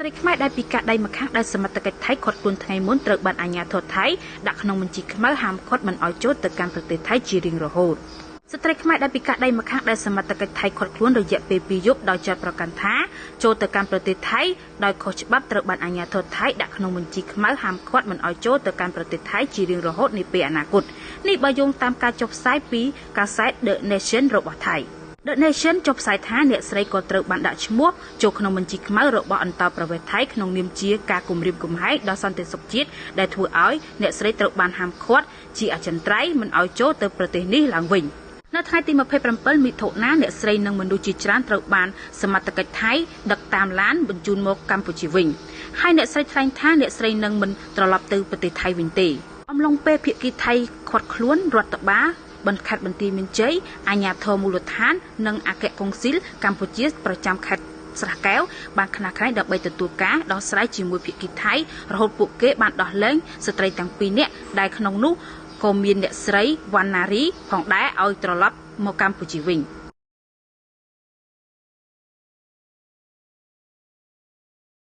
ត្រីខ្មែរដែលពីកាដៃម្ខាងដែលសមត្ថកិច្ចថៃខាត់ខ្លួនថ្ងៃមុនត្រូវបានអាជ្ញាធរថៃដាក់ក្នុងបញ្ជីខ្មៅហាមឃាត់មិនឲ្យចូលទៅកាន់ប្រទេសថៃជារៀងរហូតស្ត្រីខ្មែរដែលពីកាដៃម្ខាងដែលសមត្ថកិច្ចថៃខាត់ខ្លួនរយៈពេល2យប់ដោយចាត់ប្រកាន់ថាចូលទៅកាន់ប្រទេសថៃដោយខុសច្បាប់ត្រូវបានអាជ្ញាធរថៃដាក់ក្នុងបញ្ជីខ្មៅហាមឃាត់មិនឲ្យចូលទៅកាន់ប្រទេសថៃជារៀងរហូតនាពេលអនាគតនេះបើយោងតាមការចុះផ្សាយពីកាសែត The Nation របស់ថៃThe Nation ចុះផ្សាយថាអ្នកស្រីក៏ត្រូវបានដាក់ឈ្មោះចូលក្នុងបញ្ជីខ្មៅរបស់អន្តរប្រវេសន៍ថៃក្នុងនាមជាការគំរាមកំហែងដល់សន្តិសុខជាតិដែលធ្វើឲ្យអ្នកស្រីត្រូវបានហាមឃាត់ជាអចិន្ត្រៃយ៍មិនឲ្យចូលទៅប្រទេសនេះឡើងវិញនៅថ្ងៃទី27មិថុនាអ្នកស្រីនិងមនុស្សជាច្រើនត្រូវបានសមត្ថកិច្ចថៃដឹកតាមឡានបញ្ជូនមកកម្ពុជាវិញហើយអ្នកស្រីថ្លែងថាអ្នកស្រីនឹងមិនត្រឡប់ទៅប្រទេសថៃវិញទេអំឡុងពេលភាគីថៃខាត់ខ្លួនរដ្ឋបាលបន្ខេត្តបន្ទាយមានជ័យអាជ្ញាធរមូលដ្ឋាននិងអគ្គកុងស៊ិលកម្ពុជាប្រចាំខេត្តស្រះកែវបានខ្នះខ្នែងដើម្បីទទួលការដោះស្រាយជាមួយភាគីថៃរហូតពួកគេបានដោះលែងស្ត្រីទាំងពីរនាក់ដែលក្នុងនោះក៏មានអ្នកស្រីវណ្ណារីផងដែរឲ្យត្រឡប់មកកម្ពុជាវិញ